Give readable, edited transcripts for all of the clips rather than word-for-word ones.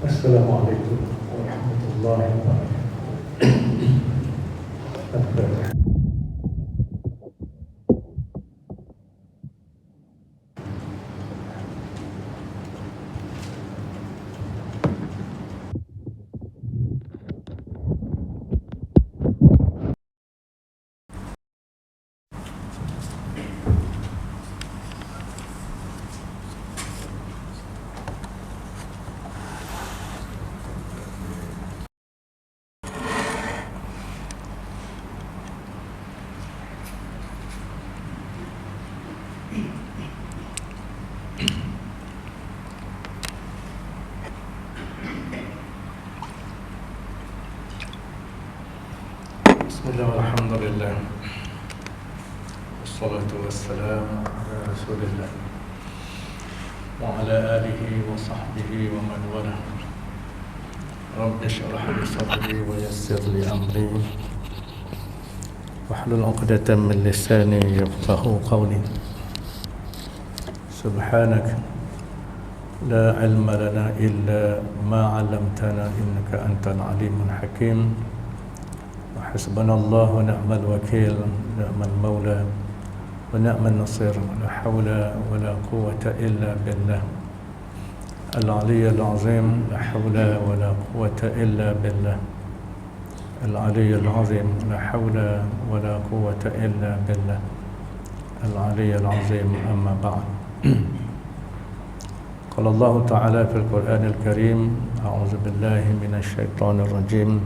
Assalamualaikum warahmatullahi wabarakatuh. Bismillah, alhamdulillah, wassalatu wassalamu ala rasulillah wa ala alihi wa sahbihi wa man wala. Rabbi syrah li sadri wa yassir li amri wahlul 'uqdatam min lisani yafqahu qawli. Subhanaka la ilma lana illa ma 'allamtana innaka antal alimul hakim. Hasbunallahu wa ni'mal wakil, ni'mal maula wa ni'mal nasir, la hawla wa la quwwata illa billah al-'aliyyil 'azim, la hawla wa la quwwata illa billah al-'aliyyil 'azim, la hawla wa la quwwata illa billah al-'aliyyil 'azim. Amma ba'd. Qala Allah ta'ala fil Qur'anil Karim, a'udzu billahi minasy syaithanir rajim.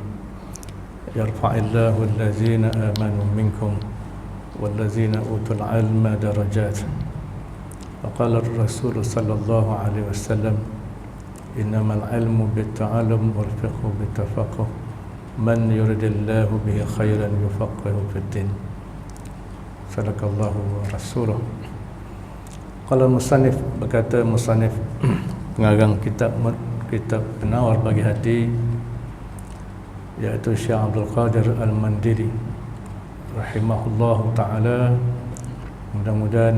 Yarfa'illahu allazina amanu minkum wallazina utul ilma darajat. Faqala ar-rasul sallallahu alaihi wasallam, innamal ilmu bitta'allum wal fiqhu bittafaqquh, man yuridillahu bihi khairan yufaqihu fid din. Sadaqallahu wa rasuluh. Qala musannif, berkata musannif pengarang kitab penawar bagi hati, yaitu Syekh Abdul Qadir Al-Mandiri rahimahullahu ta'ala, mudah-mudahan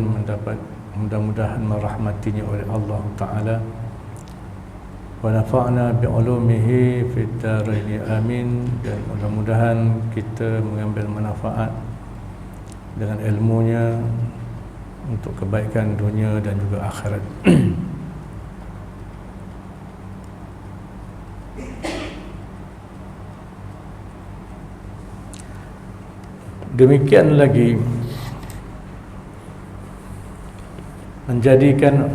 merahmatinya oleh Allah ta'ala, wa nafa'na bi'ulumihi fid daraini amin. Dan mudah-mudahan kita mengambil manfaat dengan ilmunya untuk kebaikan dunia dan juga akhirat. Demikian lagi menjadikan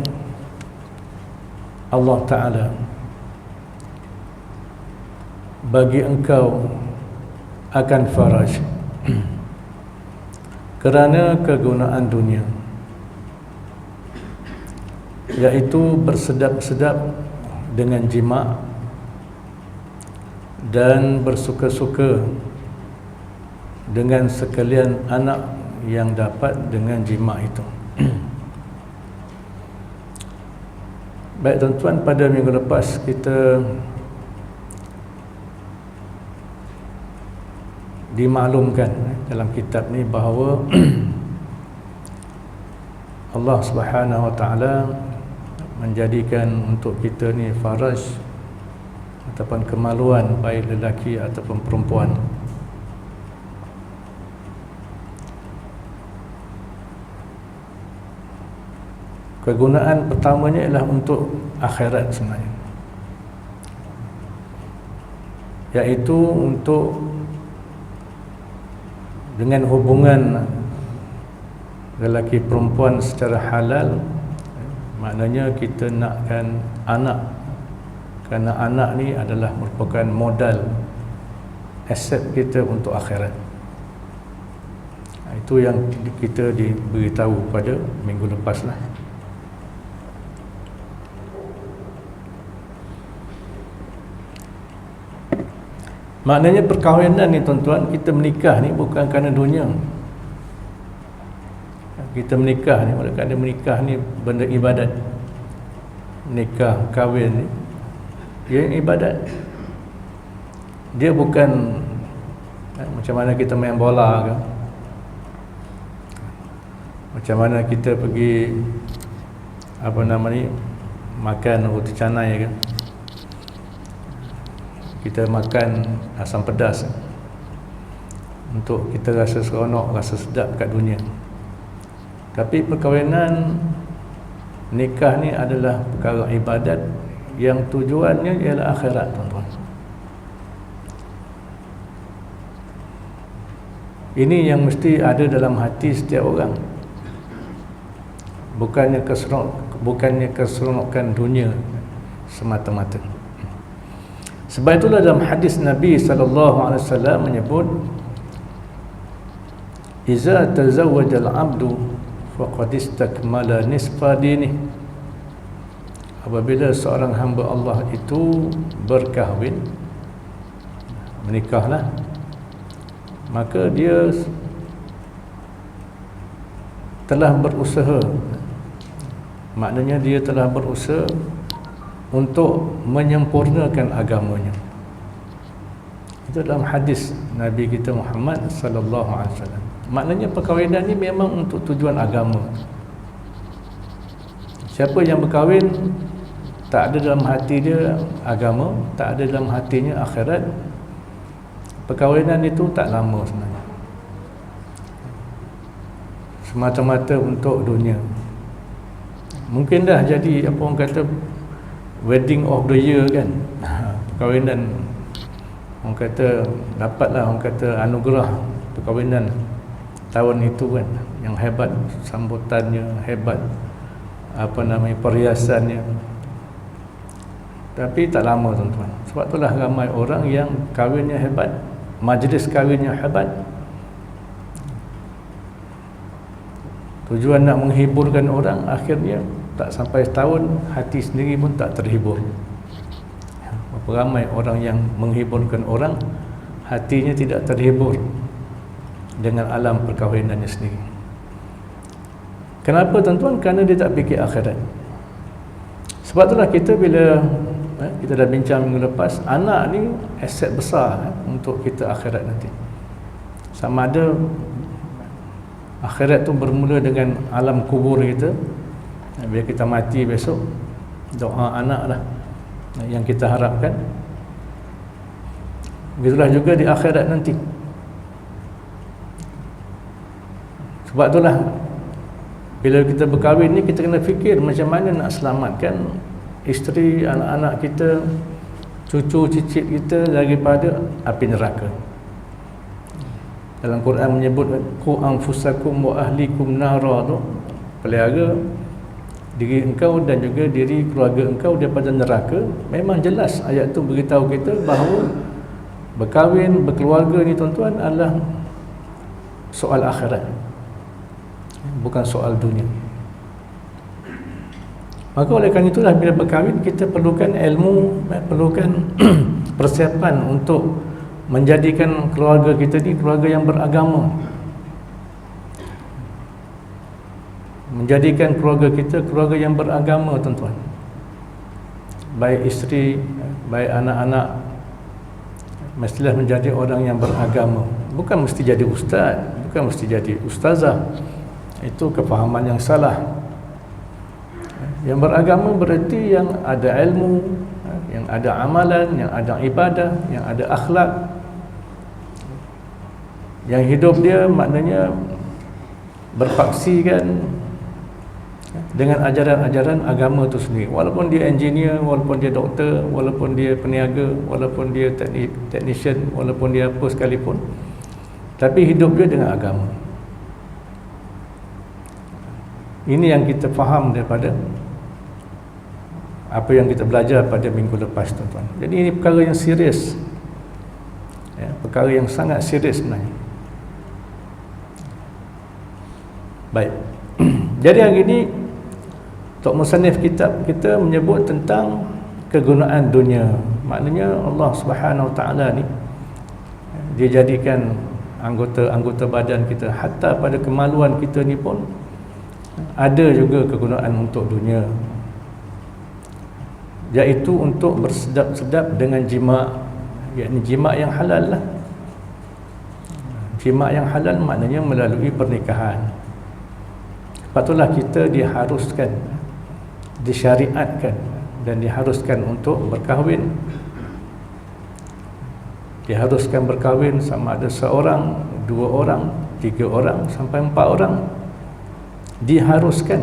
Allah Ta'ala bagi engkau akan faraj kerana kegunaan dunia, yaitu bersedap-sedap dengan jima' dan bersuka-suka dengan sekalian anak yang dapat dengan jima' itu. Baik tuan-tuan, pada minggu lepas kita dimaklumkan dalam kitab ni bahawa Allah Subhanahu Wa Taala menjadikan untuk kita ni faraj ataupun kemaluan, baik lelaki ataupun perempuan. Kegunaan pertamanya ialah untuk akhirat sebenarnya, iaitu untuk dengan hubungan lelaki perempuan secara halal. Maknanya kita nakkan anak, kerana anak ni adalah merupakan modal aset kita untuk akhirat. Itu yang kita diberitahu pada minggu lepas lah. Maknanya perkahwinan ni tuan-tuan, kita menikah ni bukan kerana dunia. Kita menikah ni, oleh kerana menikah ni benda ibadat. Nikah, kahwin ni dia ibadat. Dia bukan macam mana kita main bola ke, macam mana kita pergi makan roti canai ke, kita makan asam pedas untuk kita rasa seronok, rasa sedap kat dunia. Tapi perkahwinan, nikah ni adalah perkara ibadat yang tujuannya ialah akhirat, tuan-tuan. Ini yang mesti ada dalam hati setiap orang. Bukannya keseronokan dunia semata-mata. Sebab itulah dalam hadis Nabi SAW menyebut, "Iza tazawwajal 'abdu faqad istakmala nisfa dinih." Apabila seorang hamba Allah itu berkahwin, menikahlah, maka dia telah berusaha. Maknanya dia telah berusaha untuk menyempurnakan agamanya. Itu dalam hadis Nabi kita Muhammad sallallahu alaihi wasallam. Maknanya perkahwinan ni memang untuk tujuan agama. Siapa yang berkahwin tak ada dalam hati dia agama, tak ada dalam hatinya akhirat, perkahwinan itu tak lama sebenarnya. Semata-mata untuk dunia. Mungkin dah jadi apa orang kata wedding of the year kan. Perkahwinan orang kata dapatlah orang kata anugerah perkahwinan tahun itu kan, yang hebat sambutannya, hebat perhiasannya. Tapi tak lama, tuan-tuan. Sebab itulah ramai orang yang kahwinnya hebat, majlis kahwinnya hebat, tujuan nak menghiburkan orang, akhirnya tak sampai setahun hati sendiri pun tak terhibur. Berapa ramai orang yang menghiburkan orang, hatinya tidak terhibur dengan alam perkahwinannya sendiri. Kenapa, tuan-tuan? Kerana dia tak fikir akhirat. Sebab itulah kita bila kita dah bincang minggu lepas, anak ni aset besar untuk kita akhirat nanti. Sama ada akhirat tu bermula dengan alam kubur kita, bila kita mati besok, doa anak lah yang kita harapkan. Begitulah juga di akhirat nanti. Sebab itulah bila kita berkahwin ni, kita kena fikir macam mana nak selamatkan isteri, anak-anak kita, cucu cicit kita daripada api neraka. Dalam Quran menyebut qu anfusakum wa ahlikum nara, tu pelihara diri engkau dan juga diri keluarga engkau daripada neraka. Memang jelas ayat tu beritahu kita bahawa berkahwin, berkeluarga ni, tuan-tuan, adalah soal akhirat, bukan soal dunia. Maka oleh kerana itulah bila berkahwin kita perlukan ilmu, perlukan persiapan untuk menjadikan keluarga kita ni keluarga yang beragama, menjadikan keluarga kita keluarga yang beragama, tuan-tuan. Baik isteri, baik anak-anak, mestilah menjadi orang yang beragama. bukan mesti jadi ustaz, bukan mesti jadi ustazah. Itu kefahaman yang salah. Yang beragama berarti yang ada ilmu, yang ada amalan, yang ada ibadah, yang ada akhlak. Yang hidup dia maknanya berpaksikan dengan ajaran-ajaran agama itu sendiri. Walaupun dia engineer, walaupun dia doktor, walaupun dia peniaga, walaupun dia technician, walaupun dia apa sekalipun, tapi hidup dia dengan agama. Ini yang kita faham daripada apa yang kita belajar pada minggu lepas, tuan-tuan. Jadi ini perkara yang serius, ya, perkara yang sangat serius sebenarnya. Baik. Jadi hari ini Tok Musannif kitab kita menyebut tentang kegunaan dunia. Maknanya Allah Subhanahu Wa Taala ni dia jadikan anggota-anggota badan kita, hatta pada kemaluan kita ni pun ada juga kegunaan untuk dunia, iaitu untuk bersedap-sedap dengan jima', yakni jima' yang halal lah. Jima' yang halal maknanya melalui pernikahan. Patutlah kita diharuskan, disyariatkan dan diharuskan untuk berkahwin. Diharuskan berkahwin sama ada seorang, dua orang, tiga orang sampai 4 orang. Diharuskan.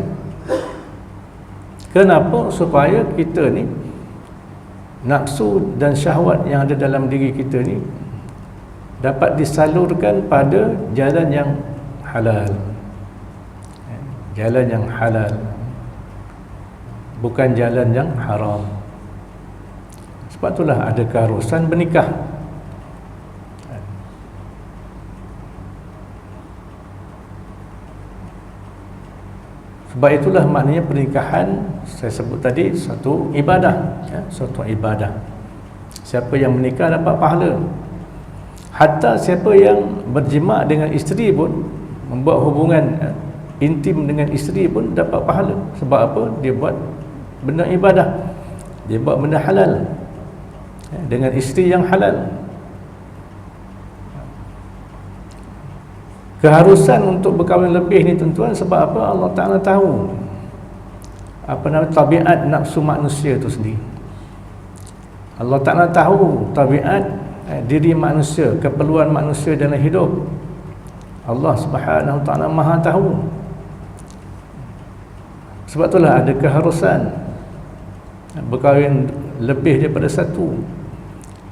Kenapa? Supaya kita ni nafsu dan syahwat yang ada dalam diri kita ni dapat disalurkan pada jalan yang halal. Jalan yang halal, bukan jalan yang haram. Sebab itulah ada keharusan bernikah. Sebab itulah maknanya pernikahan, saya sebut tadi, satu ibadah, ya, suatu ibadah. Siapa yang menikah dapat pahala. Hatta siapa yang berjima' dengan isteri pun, membuat hubungan intim dengan isteri pun dapat pahala. Sebab apa? Dia buat benda ibadah, dia buat benda halal, ya, dengan isteri yang halal. Keharusan untuk berkahwin lebih ni, tuan-tuan, sebab apa? Allah Ta'ala tahu apa nama tabiat nafsu manusia itu sendiri. Allah Ta'ala tahu tabiat diri manusia, keperluan manusia dalam hidup. Allah Subhanahu Wa Ta'ala Maha tahu. Sebab itulah ada keharusan berkahwin lebih daripada satu.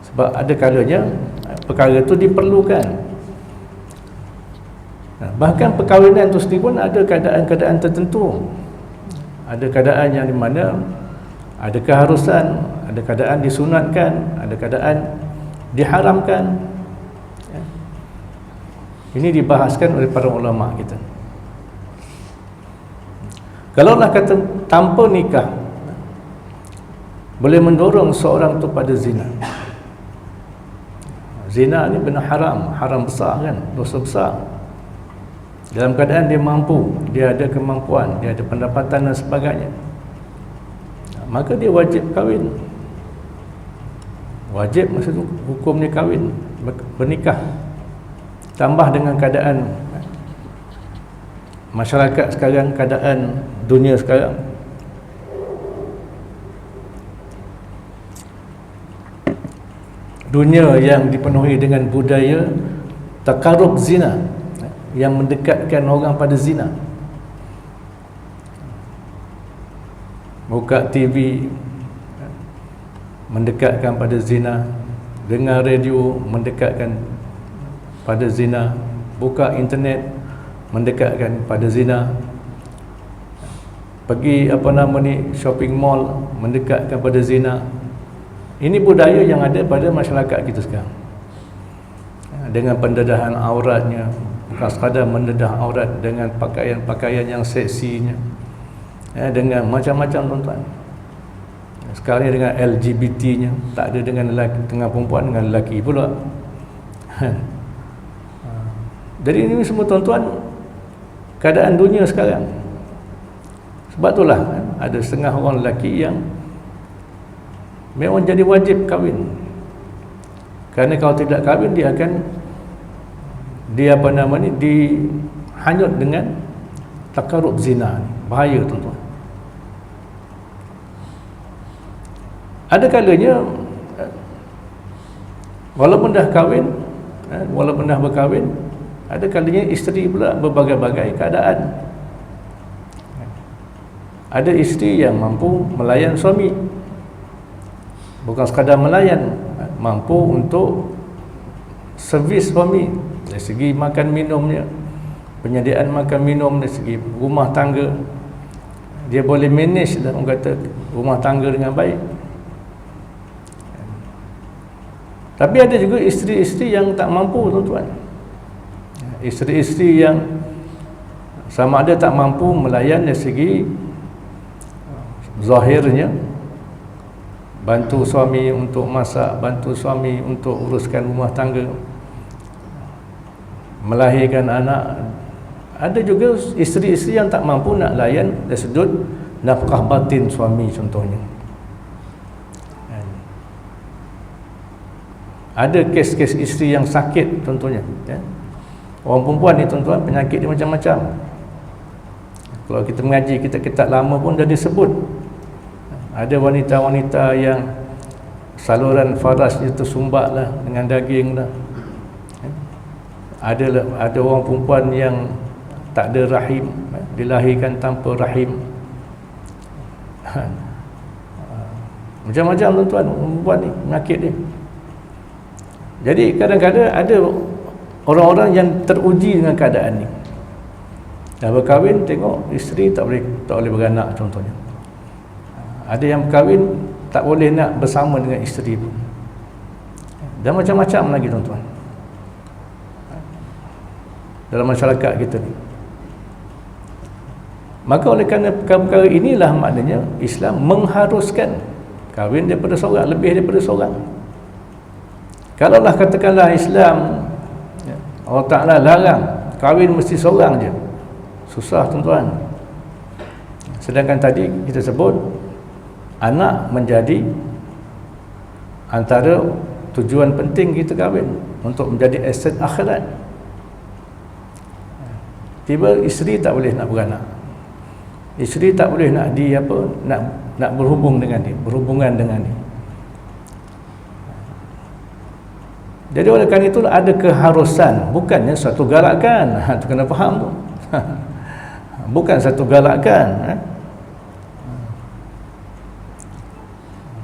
Sebab ada kalanya perkara itu diperlukan. Bahkan perkahwinan itu sendiri pun ada keadaan-keadaan tertentu. Ada keadaan yang di mana ada keharusan, ada keadaan disunatkan, ada keadaan diharamkan. Ini dibahaskan oleh para ulama kita. Kalaulah kata tanpa nikah boleh mendorong seorang tu pada zina. Zina ni benda haram, haram besar kan, dosa besar. Dalam keadaan dia mampu, dia ada kemampuan, dia ada pendapatan dan sebagainya, maka dia wajib kahwin. Wajib maksud hukum ni kahwin, bernikah. Tambah dengan keadaan masyarakat sekarang, keadaan dunia sekarang, dunia yang dipenuhi dengan budaya takarub zina, yang mendekatkan orang pada zina. Buka TV mendekatkan pada zina, dengar radio mendekatkan pada zina, buka internet mendekatkan pada zina, pergi shopping mall mendekatkan pada zina. Ini budaya yang ada pada masyarakat kita sekarang, dengan pendedahan auratnya, bukan sekadar mendedah aurat, dengan pakaian-pakaian yang seksinya, ya, dengan macam-macam, tuan-tuan. Sekarang ni dengan LGBT-nya, tak ada dengan lelaki, dengan perempuan dengan lelaki pula. Jadi ini semua, tuan-tuan, keadaan dunia sekarang. Sebab itulah ada setengah orang lelaki yang memang jadi wajib kahwin. Kerana kalau tidak kahwin, dia akan apa nama ni, dihanyut dengan takarub zina ni. Bahaya tuan-tuan. Ada kalanya walaupun dah kahwin, walaupun dah berkahwin, ada kalanya isteri pula berbagai-bagai keadaan. Ada isteri yang mampu melayan suami, bukan sekadar melayan, mampu untuk servis suami dari segi makan minumnya, penyediaan makan minum, dari segi rumah tangga. Dia boleh manage, orang kata, rumah tangga dengan baik. Tapi ada juga isteri-isteri yang tak mampu tuan-tuan. Isteri-isteri yang sama ada tak mampu melayan dari segi zahirnya, bantu suami untuk masak, bantu suami untuk uruskan rumah tangga, melahirkan anak. Ada juga isteri-isteri yang tak mampu nak layan dari sudut nafkah batin suami contohnya. Ada kes-kes isteri yang sakit contohnya, ya. Orang perempuan ni tuan-tuan, penyakit dia macam-macam. Kalau kita mengaji kitab-kitab lama pun dah disebut. Ada wanita-wanita yang saluran farasnya tersumbat lah dengan daging lah. Ada orang perempuan yang tak ada rahim, dilahirkan tanpa rahim. Macam-macam tuan-tuan perempuan ni, penyakit dia. Jadi kadang-kadang ada orang-orang yang teruji dengan keadaan ni. Dah berkahwin, tengok isteri tak boleh beranak contohnya. Ada yang berkahwin tak boleh nak bersama dengan isteri pun. Dan macam-macam lagi tuan-tuan dalam masyarakat kita ni. Maka oleh kerana perkara inilah maknanya Islam mengharuskan kahwin daripada seorang, lebih daripada seorang. Kalaulah katakanlah Islam, Allah Ta'ala larang kahwin mesti seorang je, susah tuan-tuan. Sedangkan tadi kita sebut anak menjadi antara tujuan penting kita kahwin, untuk menjadi aset akhirat. Tiba isteri tak boleh nak beranak, isteri tak boleh nak nak berhubungan dengan dia. Jadi oleh kerana itu ada keharusan, bukannya satu galakan. Itu kena faham tu. Bukan satu galakan.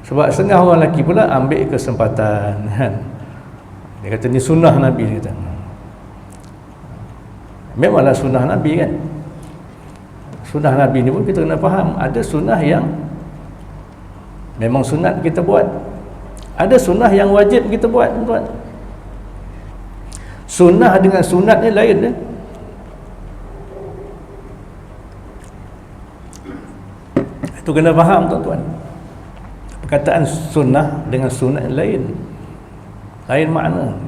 Sebab setengah orang lelaki pula ambil kesempatan, dia kata ni sunnah Nabi, dia kata. Memanglah sunnah Nabi kan. Sunnah Nabi ni pun kita kena faham, ada sunnah yang memang sunat kita buat, ada sunnah yang wajib kita buat tuan. Sunnah dengan sunat ni lain. Itu kena faham tuan-tuan. Perkataan sunnah dengan sunat lain makna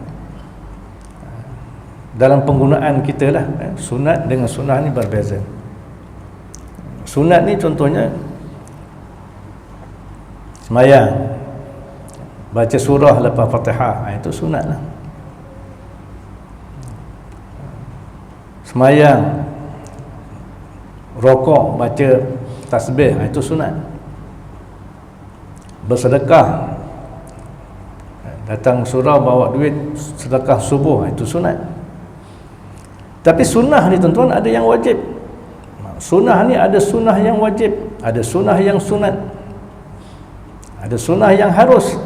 dalam penggunaan kita lah. Sunat dengan sunnah ni berbeza. Sunat ni contohnya sembahyang, baca surah lepas Fatihah, itu sunat lah. Sembahyang, rokok, baca tasbih, itu sunat. Bersedekah, datang surau bawa duit sedekah subuh, itu sunat. Tapi sunnah ni tuan-tuan ada yang wajib. Sunnah ni ada sunnah yang wajib, ada sunnah yang sunat, ada sunnah yang harus,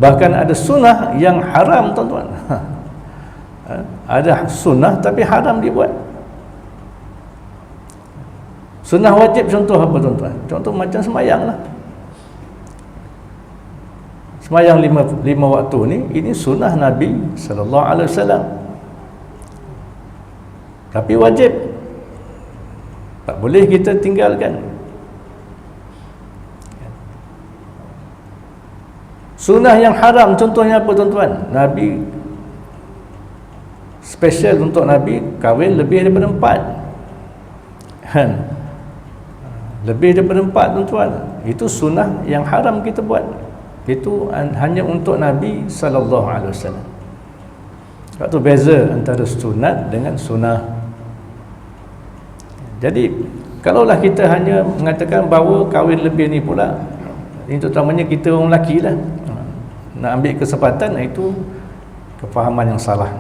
bahkan ada sunnah yang haram tuan-tuan. Ada sunnah tapi haram dibuat. Sunnah wajib contoh apa tuan-tuan? Contoh macam sembahyang lah. Sembahyang lima waktu ni, ini sunnah Nabi SAW, tapi wajib, tak boleh kita tinggalkan. Sunnah yang haram contohnya apa tuan-tuan? Nabi special untuk Nabi kahwin lebih daripada 4. Lebih daripada 4 tuan-tuan, itu sunnah yang haram kita buat. Itu hanya untuk Nabi SAW. Sebab tu beza antara sunat dengan sunnah. Jadi kalaulah kita hanya mengatakan bahawa kahwin lebih ni pula, ini terutamanya kita orang lelaki lah, nak ambil kesempatan, itu kefahaman yang salah.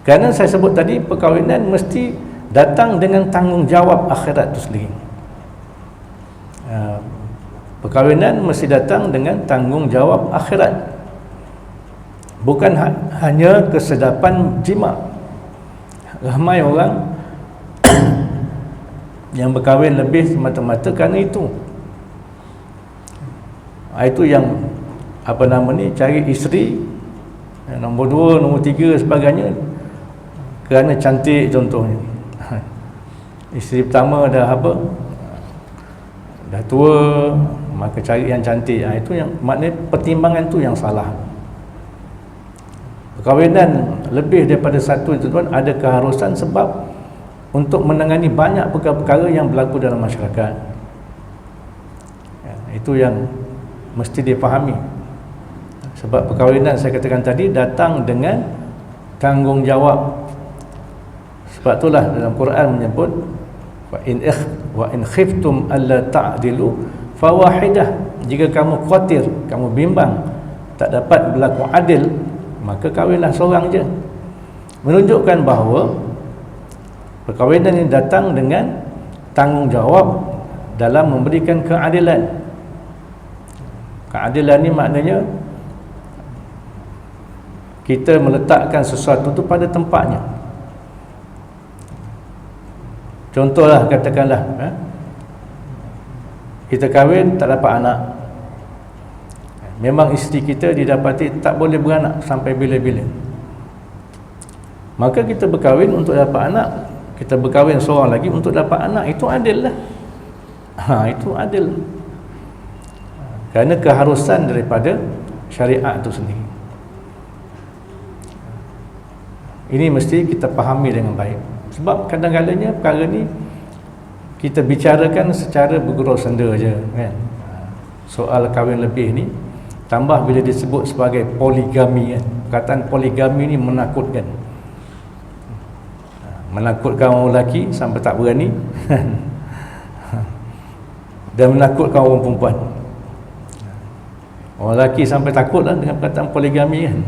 Kerana saya sebut tadi, perkahwinan mesti datang dengan tanggungjawab akhirat itu sendiri. Perkahwinan mesti datang dengan tanggungjawab akhirat, bukan hanya kesedapan jima. Ramai orang yang berkahwin lebih semata-mata kerana itu. Itu yang cari isteri nombor 2, nombor 3 sebagainya kerana cantik contohnya. Isteri pertama dah dah tua, maka cari yang cantik. Itu yang maknanya pertimbangan tu yang salah. Perkahwinan lebih daripada satu itu tuan, ada keharusan sebab untuk menangani banyak perkara-perkara yang berlaku dalam masyarakat. Itu yang mesti dipahami. Sebab perkahwinan saya katakan tadi datang dengan tanggungjawab. Sebab itulah dalam Quran menyebut wa in khiftum alla ta'dilu fawahidah. Jika kamu khawatir, kamu bimbang tak dapat berlaku adil, maka kahwinlah seorang je. Menunjukkan bahawa perkahwinan ini datang dengan tanggungjawab dalam memberikan keadilan. Keadilan ni maknanya kita meletakkan sesuatu tu pada tempatnya. Contohlah, katakanlah kita kahwin tak dapat anak. Memang isteri kita didapati tak boleh beranak sampai bila-bila. Maka kita berkahwin untuk dapat anak. Kita berkahwin seorang lagi untuk dapat anak. Itu adil lah. Itu adil. Kerana keharusan daripada syariat itu sendiri. Ini mesti kita fahami dengan baik. Sebab kadang-kadangnya perkara ni kita bicarakan secara bergurau senda je, kan? Soal kahwin lebih ni, tambah bila disebut sebagai poligami, kan? Perkataan poligami ni menakutkan. Menakutkan orang lelaki sampai tak berani dan menakutkan orang perempuan. Orang lelaki sampai takutlah dengan perkataan poligami, kan?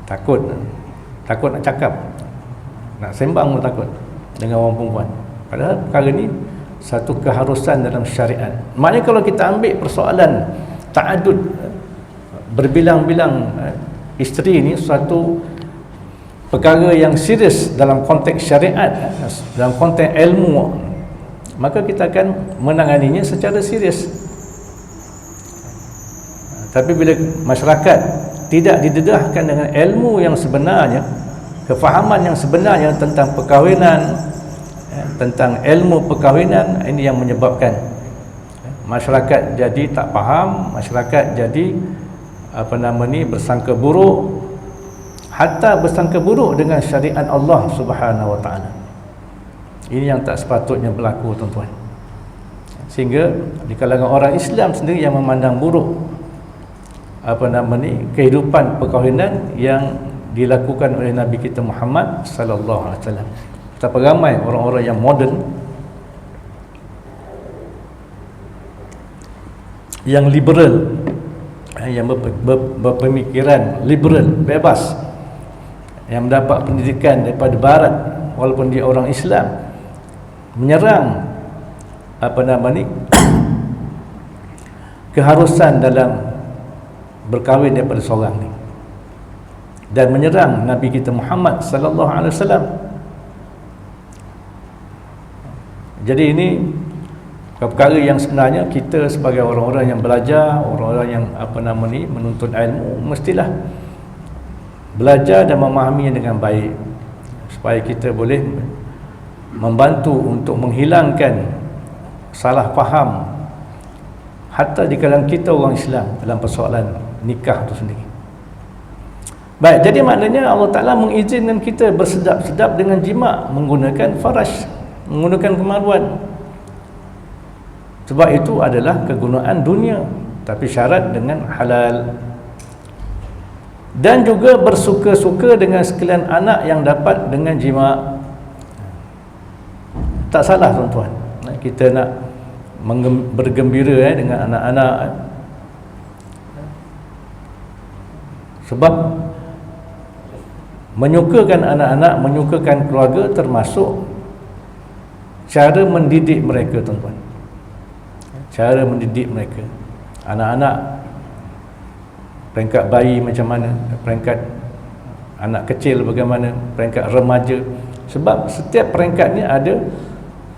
Takut nak cakap, nak sembang pun takut dengan orang perempuan. Padahal perkara ni satu keharusan dalam syariat. Maknanya kalau kita ambil persoalan ta'adud, berbilang-bilang isteri ni suatu perkara yang serius dalam konteks syariat, dalam konteks ilmu, maka kita akan menanganinya secara serius. Tapi bila masyarakat tidak didedahkan dengan ilmu yang sebenarnya, kefahaman yang sebenarnya tentang perkahwinan, tentang ilmu perkahwinan, ini yang menyebabkan masyarakat jadi tak faham, masyarakat jadi bersangka buruk, hatta bersangka buruk dengan syariat Allah Subhanahu wa taala. Ini yang tak sepatutnya berlaku, tuan-tuan. Sehingga di kalangan orang Islam sendiri yang memandang buruk kehidupan perkahwinan yang dilakukan oleh Nabi kita Muhammad sallallahu alaihi wasallam. Betapa ramai orang-orang yang moden, yang liberal, yang berpemikiran liberal, bebas, yang mendapat pendidikan daripada barat walaupun dia orang Islam, menyerang keharusan dalam berkahwin daripada seorang ni, dan menyerang Nabi kita Muhammad sallallahu alaihi wasallam. Jadi ini perkara yang sebenarnya kita sebagai orang-orang yang belajar, orang-orang yang menuntut ilmu, mestilah belajar dan memahaminya dengan baik, supaya kita boleh membantu untuk menghilangkan salah faham hatta di kalangan kita orang Islam dalam persoalan nikah itu sendiri. Baik, jadi maknanya Allah Ta'ala mengizinkan kita bersedap-sedap dengan jima' menggunakan farash, menggunakan kemaluan. Sebab itu adalah kegunaan dunia, tapi syarat dengan halal. dan juga bersuka-suka dengan sekalian anak yang dapat dengan jima. Tak salah tuan-tuan, kita nak bergembira dengan anak-anak, sebab menyukakan anak-anak, menyukakan keluarga termasuk cara mendidik mereka tuan-tuan. Cara mendidik mereka. Anak-anak peringkat bayi macam mana, peringkat anak kecil bagaimana, peringkat remaja. Sebab setiap peringkat ni ada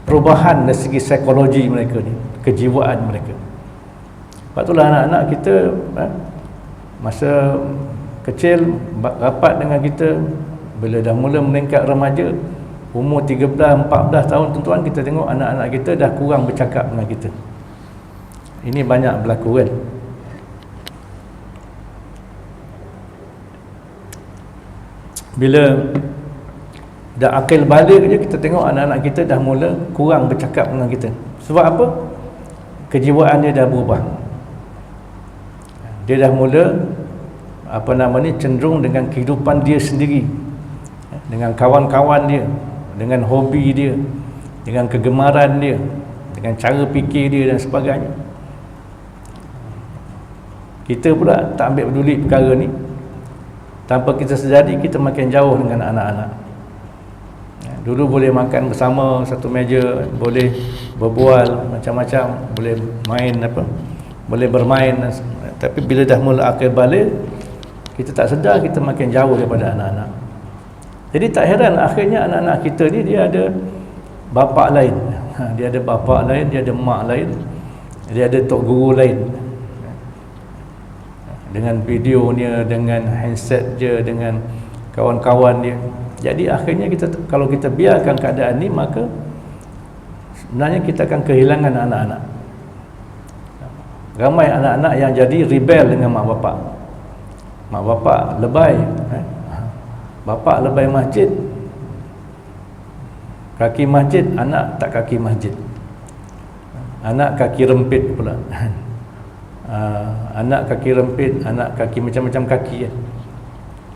perubahan dari segi psikologi mereka ni, kejiwaan mereka. Sebab itulah anak-anak kita masa kecil rapat dengan kita, bila dah mula meningkat remaja, umur 13, 14 tahun tuan-tuan, kita tengok anak-anak kita dah kurang bercakap dengan kita. Ini banyak berlaku kan. Bila dah akil balik je, kita tengok anak-anak kita dah mula kurang bercakap dengan kita. Sebab apa? Kejiwaan dia dah berubah. Dia dah mula cenderung dengan kehidupan dia sendiri, dengan kawan-kawan dia, dengan hobi dia, dengan kegemaran dia, dengan cara fikir dia dan sebagainya. Kita pula tak ambil peduli perkara ni. Tanpa kita sedari, kita makin jauh dengan anak-anak. Dulu boleh makan bersama satu meja, boleh berbual macam-macam, boleh main boleh bermain, tapi bila dah mula akil balik, kita tak sedar kita makin jauh daripada anak-anak. Jadi tak heran akhirnya anak-anak kita ni dia ada bapa lain. Dia ada bapa lain, dia ada mak lain, dia ada tok guru lain. Dengan videonya, dengan handset dia, dengan kawan-kawan dia. Jadi akhirnya kalau kita biarkan keadaan ni, maka sebenarnya kita akan kehilangan anak-anak. Ramai anak-anak yang jadi rebel dengan mak bapak. Mak bapak lebay, bapak lebay masjid, kaki masjid, anak tak kaki masjid, anak kaki rempit pula. Anak kaki rempit, anak kaki macam-macam kaki.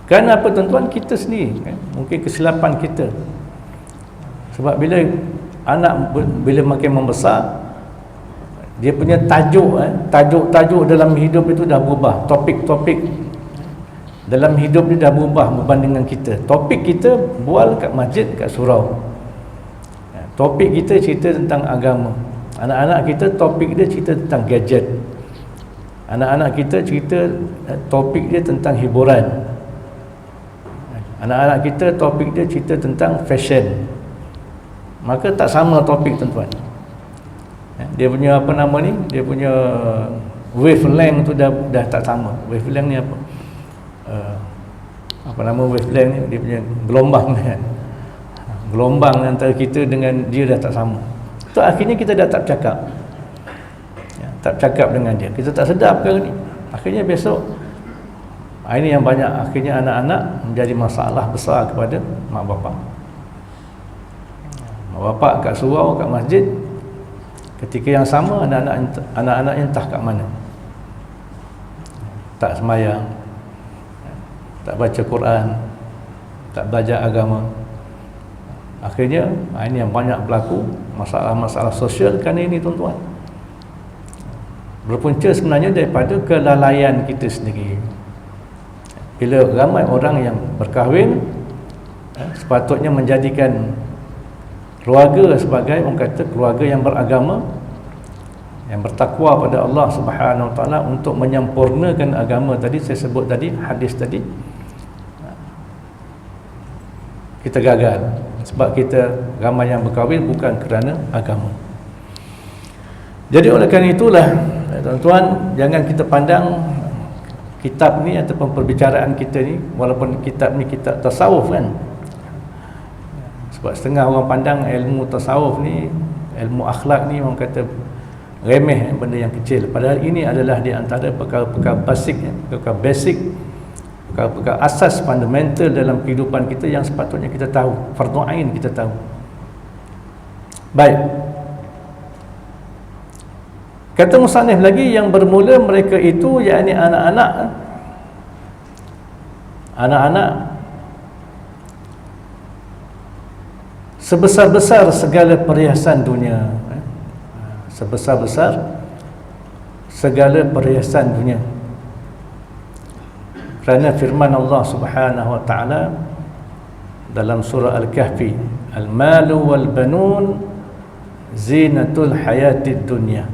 Kerana apa tuan-tuan? Kita sendiri mungkin kesilapan kita. Sebab bila anak bila makin membesar, dia punya tajuk-tajuk dalam hidup itu dah berubah. Topik-topik dalam hidup dia dah berubah berbanding dengan kita. Topik kita bual kat masjid, kat surau. Topik kita cerita tentang agama. Anak-anak kita topik dia cerita tentang gadget. Anak-anak kita cerita topik dia tentang hiburan. Anak-anak kita topik dia cerita tentang fashion. Maka tak sama topik tuan-tuan. Dia punya dia punya wavelength tu dah tak sama. Wavelength ni apa? Wavelength ni dia punya gelombang kan. Gelombang antara kita dengan dia dah tak sama. So akhirnya kita dah tak bercakap. Tak bercakap dengan dia. Kita tak sedar perkara ni. Akhirnya besok, ini yang banyak, akhirnya anak-anak menjadi masalah besar kepada mak bapak. Mak bapak kat surau, kat masjid, ketika yang sama anak-anak entah kat mana. Tak sembahyang, tak baca Quran, tak belajar agama. Akhirnya ini yang banyak berlaku, masalah-masalah sosial kerana ini tuan-tuan. Berpunca sebenarnya daripada kelalaian kita sendiri. Bila ramai orang yang berkahwin, sepatutnya menjadikan keluarga sebagai orang kata keluarga yang beragama, yang bertakwa pada Allah Subhanahu Wa Taala, untuk menyempurnakan agama tadi saya sebut tadi, hadis tadi. Kita gagal sebab kita ramai yang berkahwin bukan kerana agama. Jadi oleh kerana itulah tuan-tuan, jangan kita pandang kitab ni ataupun perbicaraan kita ni, walaupun kitab ni kitab tasawuf kan. Sebab setengah orang pandang ilmu tasawuf ni, ilmu akhlak ni orang kata remeh, benda yang kecil. Padahal ini adalah di antara perkara-perkara basic, perkara-perkara asas fundamental dalam kehidupan kita yang sepatutnya kita tahu, fardu ain kita tahu. Baik. Kata musannif lagi, yang bermula mereka itu yakni anak-anak anak-anak, sebesar-besar segala perhiasan dunia, sebesar-besar segala perhiasan dunia, kerana firman Allah Subhanahu wa taala dalam surah Al-Kahfi, al-malu wal banun zinatul hayatid dunya.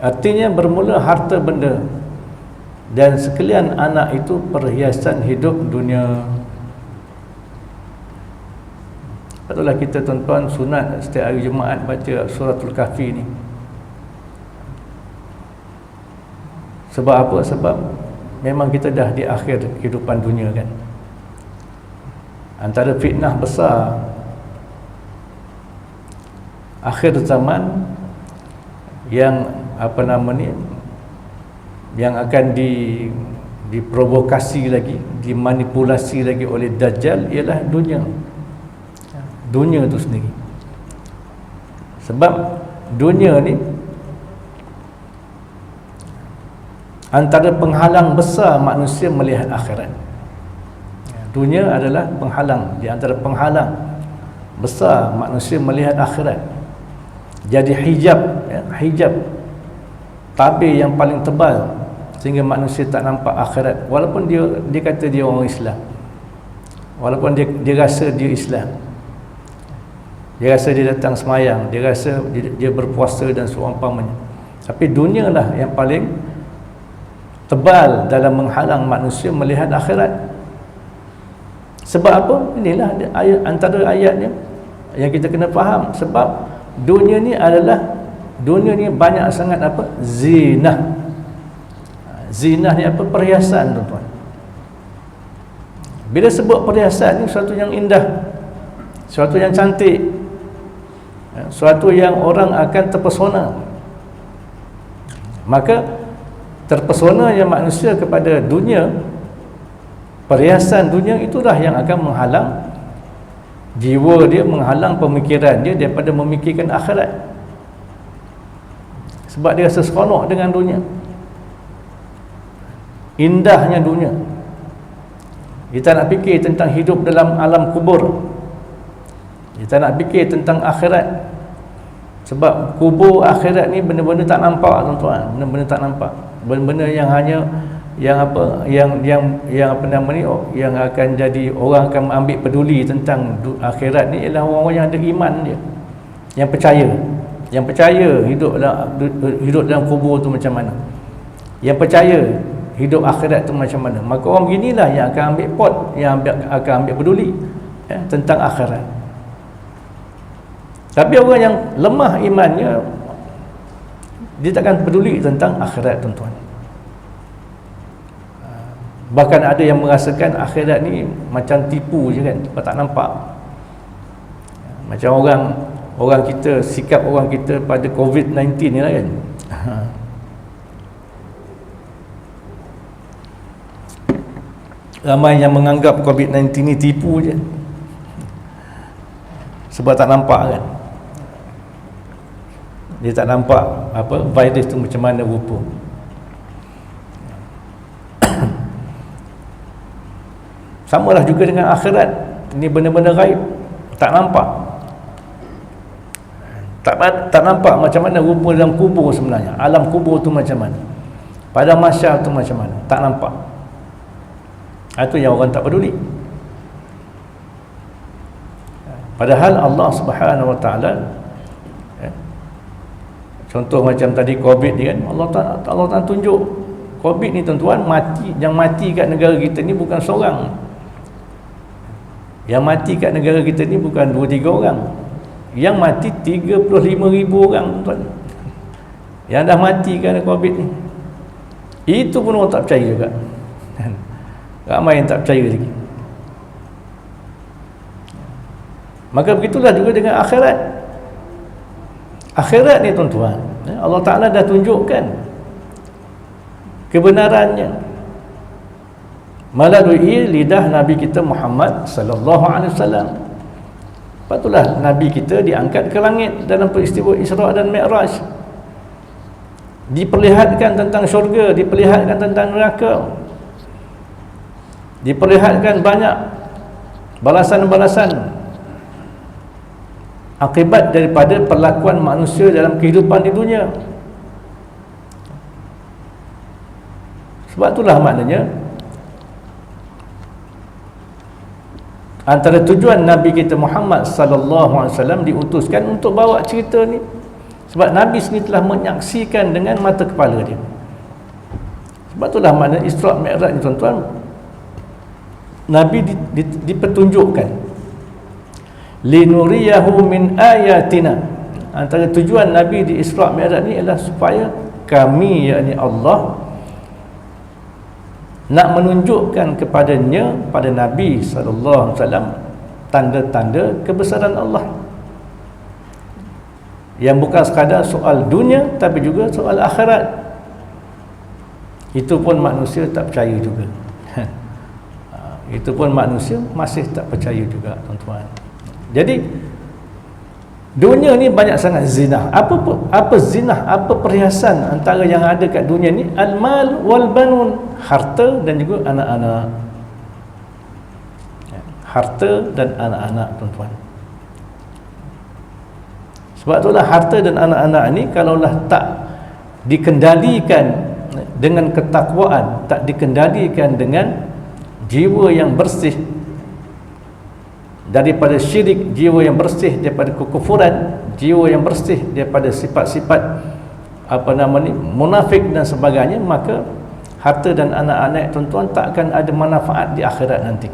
Artinya bermula harta benda dan sekalian anak itu perhiasan hidup dunia. Patutlah kita tuan-tuan sunat setiap hari Jumaat baca suratul Kahfi ni. Sebab apa? Sebab memang kita dah di akhir kehidupan dunia kan. Antara fitnah besar akhir zaman yang yang akan diprovokasi lagi, dimanipulasi lagi oleh Dajjal ialah dunia. Dunia itu sendiri. Sebab dunia ni antara penghalang besar manusia melihat akhirat. Dunia adalah penghalang, di antara penghalang besar manusia melihat akhirat. Jadi hijab tabir yang paling tebal sehingga manusia tak nampak akhirat, walaupun dia kata dia orang Islam, walaupun dia rasa dia Islam, dia rasa dia datang semayang, dia rasa dia berpuasa dan seumpamanya, tapi dunia lah yang paling tebal dalam menghalang manusia melihat akhirat. Sebab apa? Inilah antara ayatnya yang kita kena faham. Sebab dunia ni banyak sangat apa? Zinah. Zinah ni apa? Perhiasan, tuan-tuan. Bila sebut perhiasan ni sesuatu yang indah, sesuatu yang cantik, sesuatu yang orang akan terpesona. Maka terpesonanya manusia kepada dunia, perhiasan dunia, itulah yang akan menghalang jiwa dia, menghalang pemikiran dia daripada memikirkan akhirat. Sebab dia rasa seronok dengan dunia, indahnya dunia. Kita nak fikir tentang hidup dalam alam kubur, kita nak fikir tentang akhirat. Sebab kubur akhirat ni benda-benda tak nampak, tuan-tuan, benda-benda tak nampak, benda-benda yang hanya yang akan jadi orang akan ambil peduli tentang akhirat ni ialah orang-orang yang ada iman dia, yang percaya hidup dalam kubur tu macam mana, yang percaya hidup akhirat tu macam mana. Maka orang beginilah yang akan ambil akan ambil peduli tentang akhirat. Tapi orang yang lemah imannya, dia takkan peduli tentang akhirat, tuan-tuan. Bahkan ada yang merasakan akhirat ni macam tipu je kan, sebab tak nampak. Macam orang kita, sikap orang kita pada COVID-19 ni lah kan. Ramai yang menganggap COVID-19 ni tipu je, sebab tak nampak kan. Dia tak nampak apa virus tu macam mana rupa. Samalah juga dengan akhirat. Ini benda-benda gaib, tak nampak. Tak nampak macam mana rupa dalam kubur sebenarnya. Alam kubur tu macam mana, padang mahsyar tu macam mana, tak nampak. Itu yang orang tak peduli. Padahal Allah Subhanahu wa taala, contoh macam tadi COVID ni kan, Allah Ta'ala tunjuk COVID ni, tuan-tuan, yang mati kat negara kita ni bukan seorang. Yang mati kat negara kita ni bukan 2-3 orang. Yang mati 35,000 orang, tuan. Yang dah mati kerana COVID ni. Itu pun orang tak percaya juga. Ramai yang tak percaya lagi. Maka begitulah juga dengan akhirat. Akhirat ni, tuan-tuan, Allah Ta'ala dah tunjukkan kebenarannya melalui lidah Nabi kita Muhammad sallallahu alaihi wasallam. Patutlah Nabi kita diangkat ke langit dalam peristiwa Isra dan Mi'raj, diperlihatkan tentang syurga, diperlihatkan tentang neraka, diperlihatkan banyak balasan-balasan akibat daripada perlakuan manusia dalam kehidupan di dunia. Sebab itulah maknanya antara tujuan Nabi kita Muhammad sallallahu alaihi wasallam diutuskan untuk bawa cerita ni, sebab Nabi sendiri telah menyaksikan dengan mata kepala dia. Sebab itulah makna Isra' Mi'raj ni tuan-tuan, Nabi dipertunjukkan linuriyahu min ayatina. Antara tujuan Nabi di Isra' Mi'raj ni adalah supaya kami, yakni Allah, nak menunjukkan kepadanya, pada Nabi sallallahu alaihi wasallam, tanda-tanda kebesaran Allah yang bukan sekadar soal dunia tapi juga soal akhirat. Itu pun manusia tak percaya juga. Itu pun manusia masih tak percaya juga, tuan-tuan. Jadi dunia ni banyak sangat zina. Apa zina, apa perhiasan antara yang ada kat dunia ni? Al-mal wal banun, harta dan juga anak-anak. Harta dan anak-anak, tuan-tuan. Sebab itulah harta dan anak-anak ni kalaulah tak dikendalikan dengan ketakwaan, tak dikendalikan dengan jiwa yang bersih daripada syirik, jiwa yang bersih daripada kekufuran, jiwa yang bersih daripada sifat-sifat munafik dan sebagainya, maka harta dan anak-anak, tuan-tuan, tak akan ada manfaat di akhirat nanti.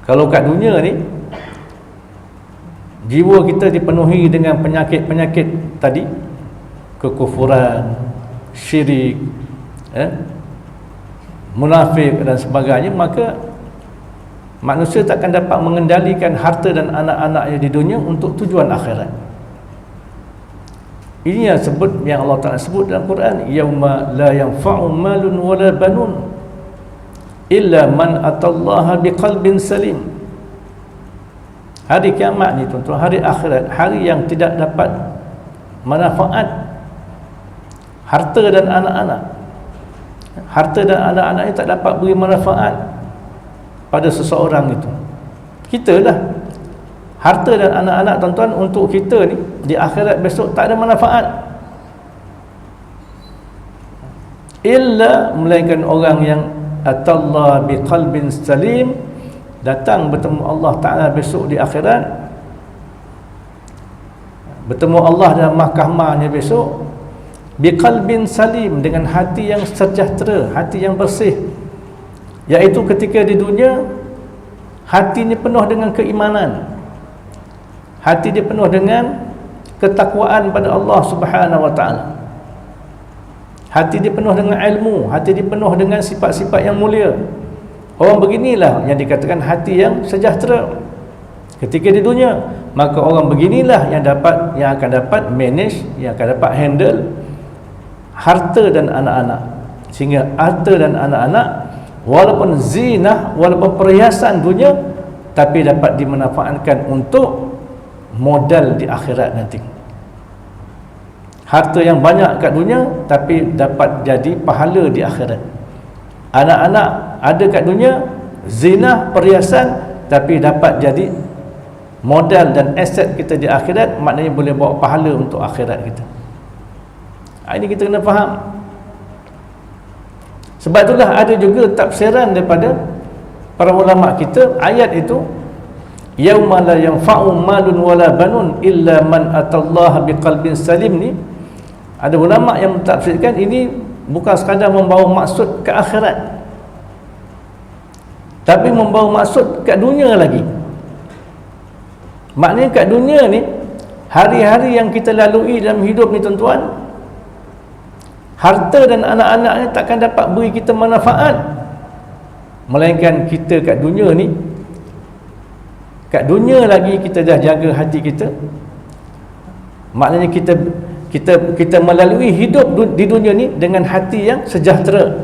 Kalau kat dunia ni jiwa kita dipenuhi dengan penyakit-penyakit tadi, kekufuran, syirik, munafik dan sebagainya, maka manusia takkan dapat mengendalikan harta dan anak-anaknya di dunia untuk tujuan akhirat. Ini yang Allah Ta'ala sebut dalam Quran, yauma la yanfa'u malun wala banun illa man atallaha biqalbin salim. Hari kiamat ni, tuan-tuan, hari akhirat, hari yang tidak dapat manfaat harta dan anak-anak. Harta dan anak-anak ini tak dapat beri manfaat pada seseorang itu. Kita lah. Harta dan anak-anak, tuan-tuan, untuk kita ni di akhirat besok tak ada manfaat. Illa, melainkan orang yang atallah biqalbin salim, datang bertemu Allah Ta'ala besok di akhirat, bertemu Allah dalam mahkamahnya besok, biqalbin salim, dengan hati yang sejahtera, hati yang bersih. Iaitu ketika di dunia hatinya penuh dengan keimanan, hati dia penuh dengan ketakwaan pada Allah Subhanahu wa Ta'ala, hati dia penuh dengan ilmu, hati dia penuh dengan sifat-sifat yang mulia. Orang beginilah yang dikatakan hati yang sejahtera ketika di dunia. Maka orang beginilah yang akan dapat manage, yang akan dapat handle harta dan anak-anak. Sehingga harta dan anak-anak, walaupun zinah, walaupun perhiasan dunia, tapi dapat dimanfaatkan untuk modal di akhirat nanti. Harta yang banyak kat dunia tapi dapat jadi pahala di akhirat. Anak-anak ada kat dunia, zinah, perhiasan, tapi dapat jadi modal dan aset kita di akhirat, maknanya boleh bawa pahala untuk akhirat kita. Ini kita kena faham. Sebab itulah ada juga tafsiran daripada para ulama kita ayat itu, yauma la yanfa'u malun wala banun illa man atallaha biqalbin salim ni. Ada ulama yang mentafsirkan ini bukan sekadar membawa maksud ke akhirat, tapi membawa maksud kat dunia lagi. Maknanya kat dunia ni, hari-hari yang kita lalui dalam hidup ni, tuan-tuan, harta dan anak-anak ni takkan dapat beri kita manfaat, melainkan kita kat dunia ni, kat dunia lagi kita dah jaga hati kita. Maknanya kita melalui hidup di dunia ni dengan hati yang sejahtera,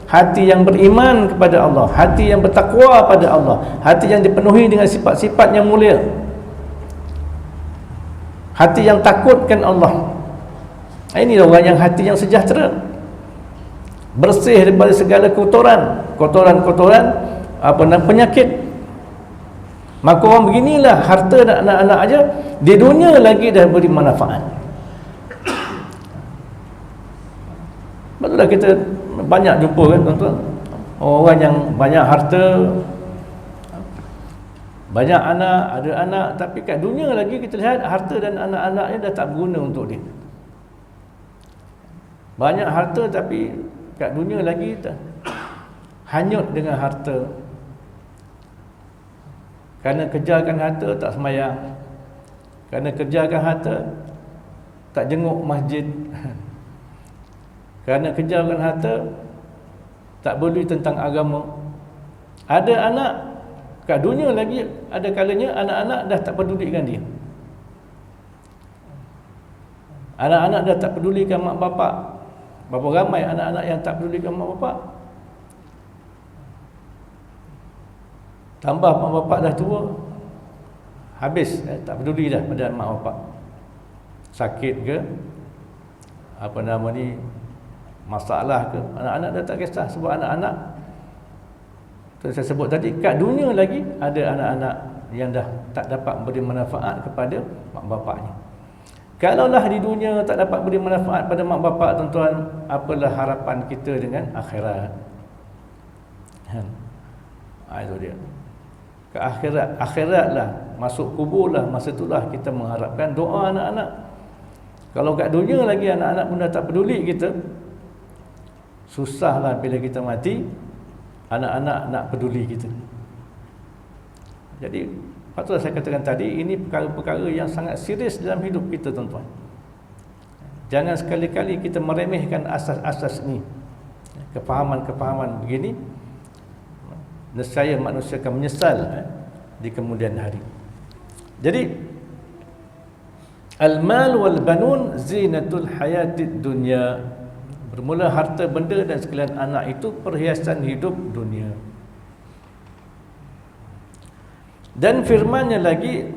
hati yang beriman kepada Allah, hati yang bertakwa pada Allah, hati yang dipenuhi dengan sifat-sifat yang mulia, hati yang takutkan Allah. Ini orang yang hati yang sejahtera. bersih daripada segala kotoran penyakit. Maka orang beginilah harta dan anak-anak aja di dunia lagi dah beri manfaat. Betullah kita banyak jumpa kan tuan-tuan, orang yang banyak harta, banyak anak, ada anak, tapi kat dunia lagi kita lihat harta dan anak-anaknya dah tak berguna untuk dia. Banyak harta tapi kat dunia lagi hanyut dengan harta. Kerana kejarkan harta tak sembahyang, kerana kejarkan harta tak jenguk masjid, kerana kejarkan harta tak peduli tentang agama. Ada anak kat dunia lagi, ada kalanya anak-anak dah tak pedulikan dia. Anak-anak dah tak pedulikan mak bapak. Berapa ramai anak-anak yang tak pedulikan mak bapak. Tambah mak bapak dah tua, habis tak peduli dah pada mak bapak. Sakit ke, masalah ke, anak-anak dah tak kisah. Sebab anak-anak saya sebut tadi, kat dunia lagi ada anak-anak yang dah tak dapat beri manfaat kepada mak bapaknya. Kalaulah di dunia tak dapat beri manfaat pada mak bapak, tuan-tuan, apalah harapan kita dengan akhirat? Itu dia. Ke akhiratlah, masuk kuburlah, masa itulah kita mengharapkan doa anak-anak. Kalau kat dunia lagi anak-anak pun dah tak peduli kita, susahlah bila kita mati anak-anak nak peduli kita. Jadi patutlah saya katakan tadi, ini perkara-perkara yang sangat serius dalam hidup kita, tuan-tuan. Jangan sekali-kali kita meremehkan asas-asas ini. Kefahaman-kefahaman begini, nescaya manusia akan menyesal di kemudian hari. Jadi al-mal wal banun zinatul hayatid dunya. Bermula harta benda dan sekalian anak itu perhiasan hidup dunia. Dan firmannya lagi,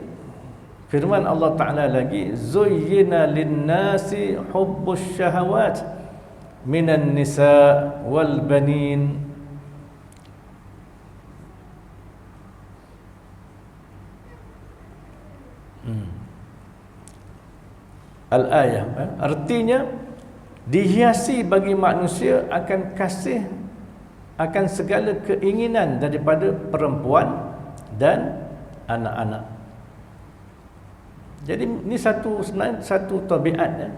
firman Allah Ta'ala lagi, zuyyina lin-nasi hubbus syahawat minan nisa wal banin. Al-ayah, artinya dihiasi bagi manusia akan kasih, akan segala keinginan daripada perempuan dan anak-anak. Jadi ini satu tabiat,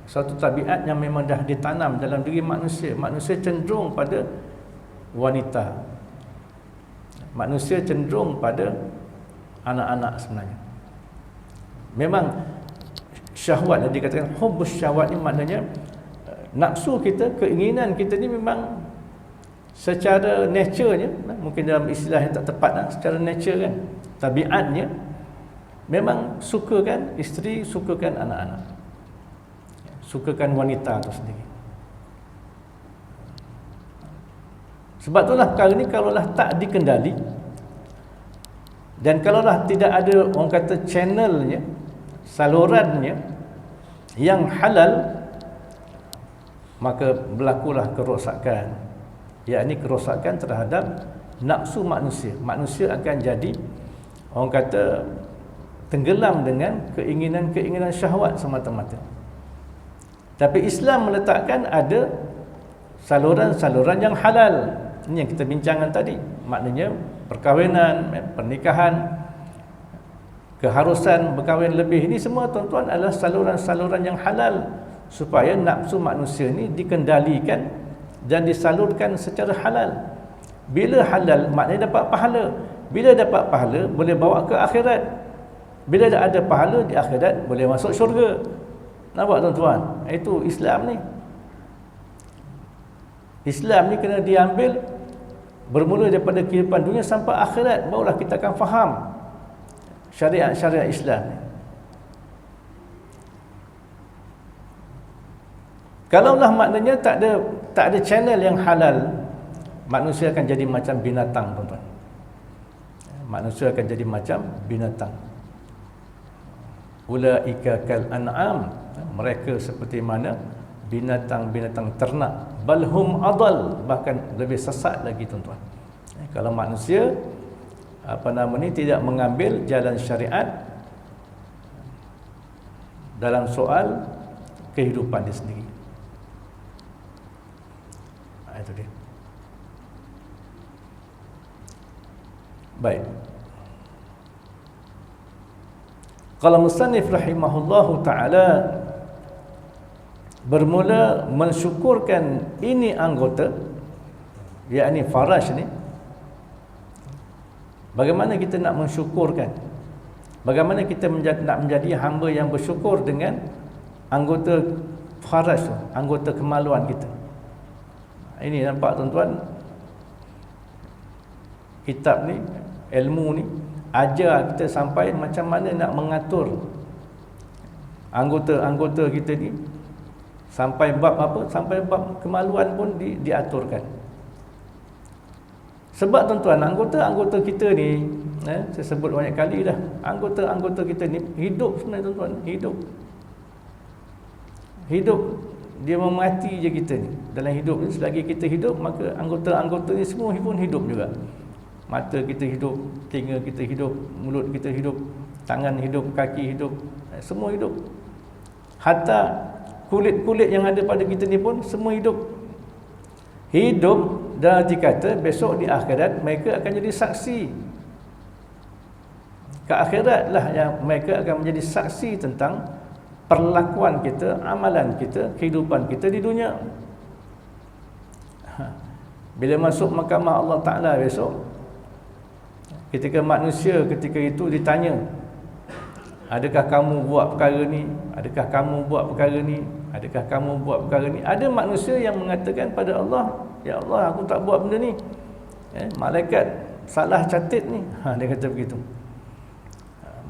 satu tabiat yang memang dah ditanam dalam diri manusia. Manusia cenderung pada wanita, manusia cenderung pada anak-anak sebenarnya. Memang syahwat, dikatakan hubbus syahwat ni maknanya nafsu kita, keinginan kita ni memang secara naturenya, mungkin dalam istilah yang tak tepat, secara nature kan, tabiatnya memang sukakan isteri, sukakan anak-anak, sukakan wanita itu sendiri. Sebab itulah perkara ni kalaulah tak dikendali, dan kalaulah tidak ada orang kata channelnya, salurannya yang halal, maka berlakulah kerosakan, yakni kerosakan terhadap nafsu manusia. Manusia akan jadi, orang kata, tenggelam dengan keinginan-keinginan syahwat semata-mata. Tapi Islam meletakkan ada saluran-saluran yang halal. Ini yang kita bincangkan tadi. Maknanya perkahwinan, pernikahan, keharusan berkahwin lebih, ini semua, tuan-tuan, adalah saluran-saluran yang halal, supaya nafsu manusia ni dikendalikan dan disalurkan secara halal. Bila halal, maknanya dapat pahala. Bila dapat pahala, boleh bawa ke akhirat. Bila dah ada pahala di akhirat, boleh masuk syurga. Nampak, tuan-tuan? Itu Islam ni. Islam ni kena diambil bermula daripada kehidupan dunia sampai akhirat, barulah kita akan faham syariat-syariat Islam ni. Kalaulah maknanya tak ada channel yang halal, manusia akan jadi macam binatang, tuan-tuan. Manusia akan jadi macam binatang. Ulaika kal an'am, mereka seperti mana binatang-binatang ternak, balhum adal, bahkan lebih sesat lagi tuan-tuan. Kalau manusia tidak mengambil jalan syariat dalam soal kehidupan dia sendiri. Itu dia. Baik. Kalau musannif rahimahullahu ta'ala bermula mensyukurkan ini anggota, yakni faraj ni, bagaimana kita nak mensyukurkan? Bagaimana kita nak menjadi hamba yang bersyukur dengan anggota faraj tu, anggota kemaluan kita. Ini nampak tuan-tuan, kitab ni, ilmu ni ajar kita sampai macam mana nak mengatur anggota-anggota kita ni, sampai bab apa? Sampai bab kemaluan pun diaturkan. Sebab tuan-tuan, anggota-anggota kita ni, saya sebut banyak kali dah, anggota-anggota kita ni hidup sebenarnya tuan-tuan, hidup. Dia memati je kita ni. Dalam hidup ni, selagi kita hidup, maka anggota-anggota ni semua pun hidup juga. Mata kita hidup, telinga kita hidup, mulut kita hidup, tangan hidup, kaki hidup, semua hidup. Hatta kulit-kulit yang ada pada kita ni pun semua hidup. Hidup, dan dikata besok di akhirat mereka akan jadi saksi. Ke akhirat lah yang mereka akan menjadi saksi tentang perlakuan kita, amalan kita, kehidupan kita di dunia. Bila masuk mahkamah Allah Ta'ala besok, ketika manusia ketika itu ditanya, adakah kamu buat perkara ni? Adakah kamu buat perkara ni? Adakah kamu buat perkara ni? Ada manusia yang mengatakan pada Allah, ya Allah, aku tak buat benda ni. Malaikat salah catat ni. Dia kata begitu.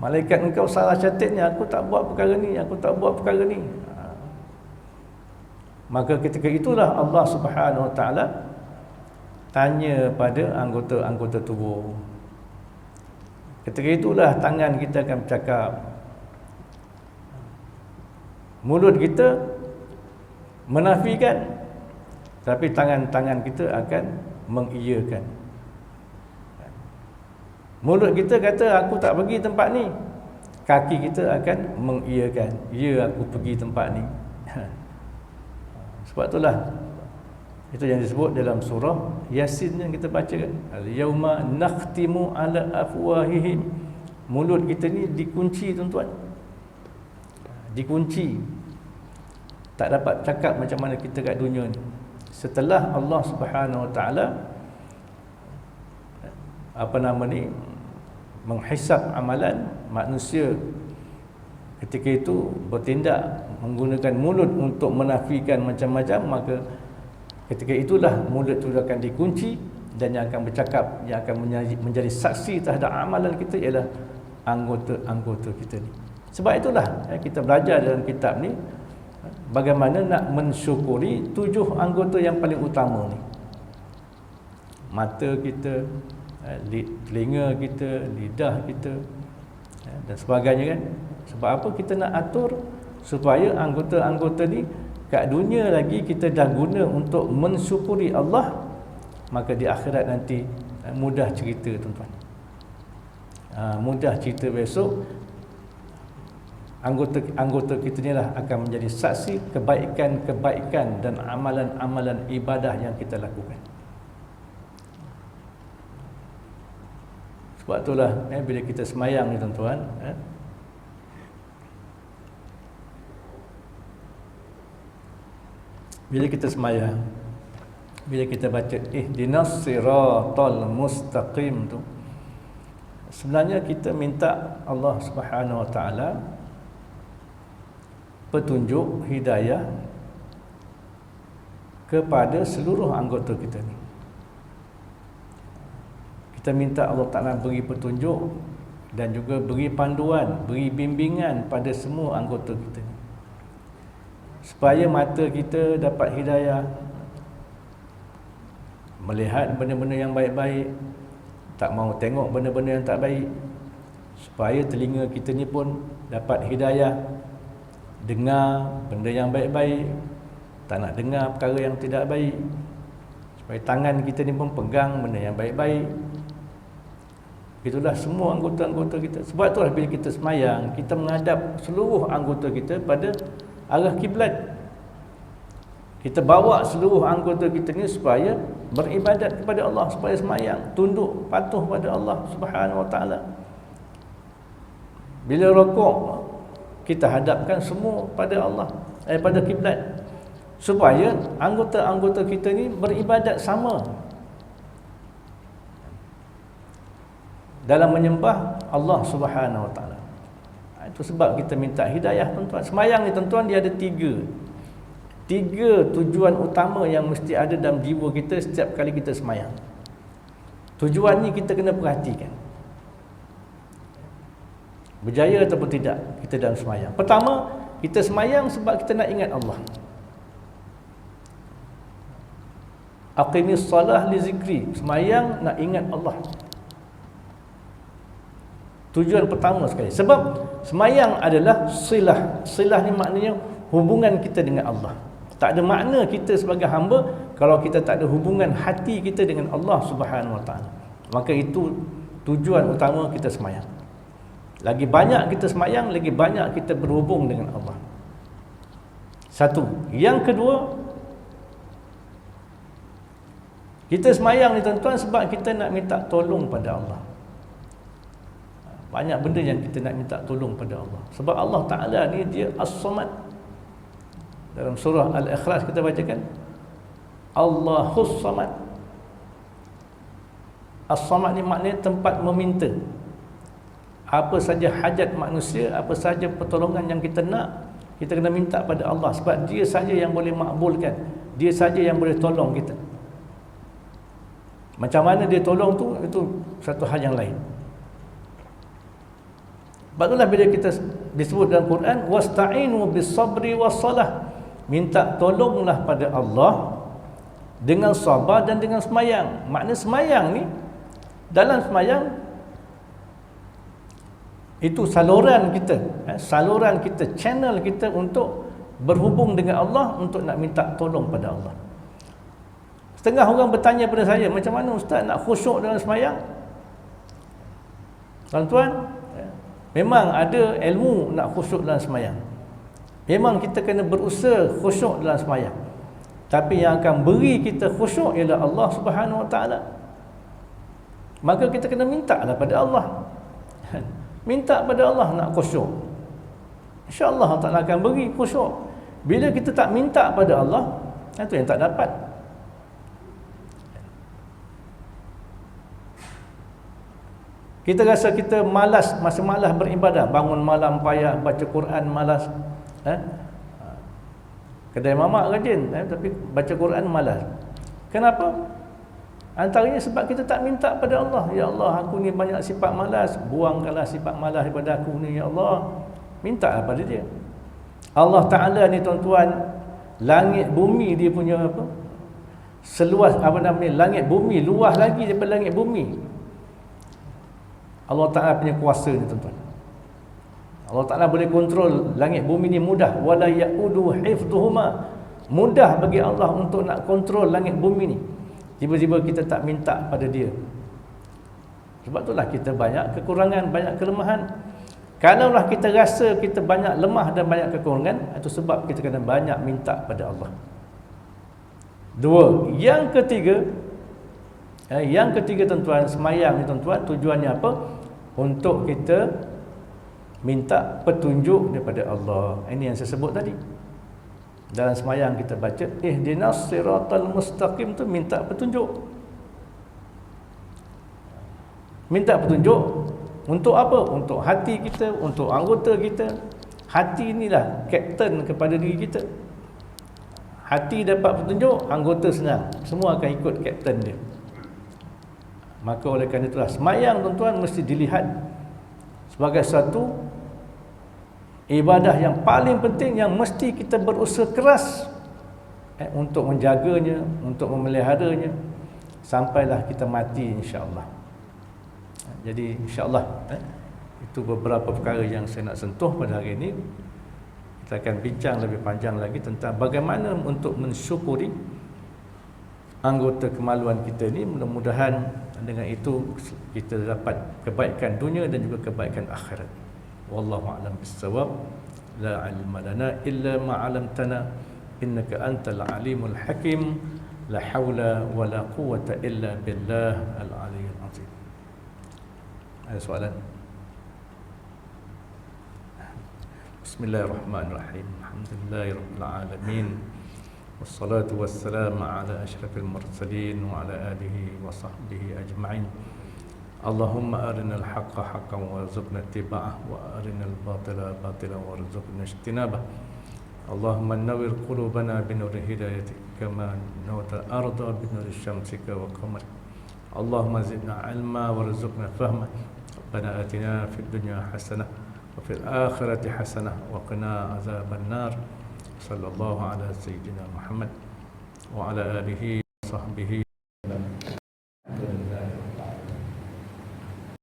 Malaikat engkau salah catat ni, aku tak buat perkara ni, aku tak buat perkara ni. Maka ketika itulah Allah Subhanahu Wa Taala tanya pada anggota-anggota tubuh. Ketika itulah tangan kita akan bercakap, mulut kita menafikan, tapi tangan-tangan kita akan mengiyakan. Mulut kita kata aku tak pergi tempat ni, kaki kita akan mengiyakan, ya aku pergi tempat ni. Sebab itulah itu yang disebut dalam surah Yasin yang kita baca kan, al-yauma nakhtimu ala afwahihim. Mulut kita ni dikunci tuan-tuan, dikunci, tak dapat cakap macam mana kita kat dunia ni. Setelah Allah Subhanahu Wa Taala menghisap amalan manusia, ketika itu bertindak menggunakan mulut untuk menafikan macam-macam, maka ketika itulah mulut itu akan dikunci, dan yang akan bercakap, yang akan menjadi saksi terhadap amalan kita ialah anggota-anggota kita ni. Sebab itulah kita belajar dalam kitab ni bagaimana nak mensyukuri 7 anggota yang paling utama ni. Mata kita, telinga kita, lidah kita, dan sebagainya kan. Sebab apa kita nak atur supaya anggota-anggota ni kat dunia lagi kita dah guna untuk mensyukuri Allah, maka di akhirat nanti mudah cerita tuan-tuan. Mudah cerita besok, anggota kita ni lah akan menjadi saksi kebaikan-kebaikan dan amalan-amalan ibadah yang kita lakukan. Sebab itulah bila kita semayang ni tuan-tuan, bila kita semayang, bila kita baca ihdinas siratal mustaqim tu, sebenarnya kita minta Allah Subhanahu Wa Taala petunjuk, hidayah kepada seluruh anggota kita ni. Kita minta Allah Ta'ala beri petunjuk dan juga beri panduan, beri bimbingan pada semua anggota kita ni, supaya mata kita dapat hidayah, melihat benda-benda yang baik-baik, tak mau tengok benda-benda yang tak baik. Supaya telinga kita ni pun dapat hidayah, dengar benda yang baik-baik, tak nak dengar perkara yang tidak baik, supaya tangan kita ni pun pegang benda yang baik-baik. Itulah semua anggota-anggota kita. Sebab itulah bila kita semayang, kita menghadap seluruh anggota kita pada arah kiblat. Kita bawa seluruh anggota kita ni supaya beribadat kepada Allah, supaya semayang, tunduk, patuh pada Allah Subhanahu Wa Taala. Bila rukuk, kita hadapkan semua pada Allah, pada kiblat, supaya anggota-anggota kita ni beribadat sama dalam menyembah Allah Subhanahu Wa Taala. Itu sebab kita minta hidayah, tuan-tuan. Semayang ni, tuan-tuan, dia ada tiga tujuan utama yang mesti ada dalam jiwa kita setiap kali kita semayang. Tujuan ni kita kena perhatikan, berjaya ataupun tidak kita dalam semayang. Pertama, kita semayang sebab kita nak ingat Allah. Aqimis salah li zikri, semayang nak ingat Allah. Tujuan pertama sekali. Sebab semayang adalah silah. Silah ni maknanya hubungan kita dengan Allah. Tak ada makna kita sebagai hamba kalau kita tak ada hubungan hati kita dengan Allah Subhanahu Wa Taala. Maka itu tujuan utama kita semayang. Lagi banyak kita semayang, lagi banyak kita berhubung dengan Allah. Satu. Yang kedua, kita semayang ni, tuan-tuan, sebab kita nak minta tolong pada Allah. Banyak benda yang kita nak minta tolong pada Allah. Sebab Allah Ta'ala ni dia As-Samad. Dalam surah Al-Ikhlas kita bacakan Allahus Samad. As-Samad ni maknanya tempat meminta. Apa saja hajat manusia, apa saja pertolongan yang kita nak, kita kena minta pada Allah. Sebab dia saja yang boleh makbulkan, dia saja yang boleh tolong kita. Macam mana dia tolong tu, itu satu hal yang lain. Sebab itulah bila kita disebut dalam Quran, wasta'inu bis-sabri was-salah, minta tolonglah pada Allah dengan sabar dan dengan semayang. Makna semayang ni, dalam semayang itu saluran kita, channel kita untuk berhubung dengan Allah, untuk nak minta tolong pada Allah. Setengah orang bertanya pada saya, macam mana ustaz nak khusyuk dalam semayang? Tuan-tuan, memang ada ilmu nak khusyuk dalam semayang. Memang kita kena berusaha khusyuk dalam semayang. Tapi yang akan beri kita khusyuk ialah Allah Subhanahu Wa Taala. Maka kita kena minta lah pada Allah. Minta pada Allah nak khusyuk. InsyaAllah Allah Ta'ala akan beri khusyuk. Bila kita tak minta pada Allah, itu yang tak dapat. Kita rasa kita malas, masih malas beribadah, bangun malam payah, baca Quran malas. Kedai mamak rajin, tapi baca Quran malas. Kenapa? Antaranya sebab kita tak minta pada Allah. Ya Allah, aku ni banyak sifat malas, buangkanlah sifat malas daripada aku ni, ya Allah. Minta pada dia. Allah Ta'ala ni, tuan-tuan, langit bumi dia punya apa? Seluas langit bumi, luas lagi daripada langit bumi. Allah Ta'ala punya kuasa ni, tuan-tuan. Allah Ta'ala boleh kontrol langit bumi ni mudah. Wala ya'udu hifdhuhuma, mudah bagi Allah untuk nak kontrol langit bumi ni. Tiba-tiba kita tak minta pada dia. Sebab itulah kita banyak kekurangan, banyak kelemahan. Kalaulah kita rasa kita banyak lemah dan banyak kekurangan, itu sebab kita kena banyak minta pada Allah. Dua. Yang ketiga, tuan-tuan, semayang ni, tuan-tuan, tujuannya apa? Untuk kita minta petunjuk daripada Allah. Ini yang saya sebut tadi. Dalam semayang kita baca ihdinas siratal mustaqim, tu minta petunjuk. Minta petunjuk untuk apa? Untuk hati kita, untuk anggota kita. Hati inilah kapten kepada diri kita. Hati dapat petunjuk, anggota senang, semua akan ikut kapten dia. Maka oleh kerana itulah semayang, tuan-tuan, mesti dilihat sebagai satu ibadah yang paling penting, yang mesti kita berusaha keras untuk menjaganya, untuk memeliharanya sampailah kita mati, insya-Allah. Jadi insya-Allah itu beberapa perkara yang saya nak sentuh pada hari ini. Kita akan bincang lebih panjang lagi tentang bagaimana untuk mensyukuri anggota kemaluan kita ini. Mudah-mudahan dengan itu kita dapat kebaikan dunia dan juga kebaikan akhirat. Wallahu a'lam bissawab. La ilma lana illa ma 'allamtana innaka antal alimul hakim. La haula wa la quwwata illa billah al-aliyyil azim. Ada soalan? Bismillahirrahmanirrahim. Alhamdulillahirabbil alamin. Wassalatu wassalamu ala asyrafil mursalin wa ala alihi wa sahbihi ajma'in. Allahumma arinal haqqa haqqan warzuqna ittiba'ah wa arinal batila batilan warzuqna ijtinabah. Allahumma nawwir qulubana binuri hidayatik kama nawwara al-arda binuri syamsika wa qamarika. Allahumma zidna ilma warzuqna fahma. Rabbana atina fid dunya hasanah wa fil akhirati hasanah wa qina azaban nar. Sallallahu ala sayyidina Muhammad wa ala alihi wa sahbihi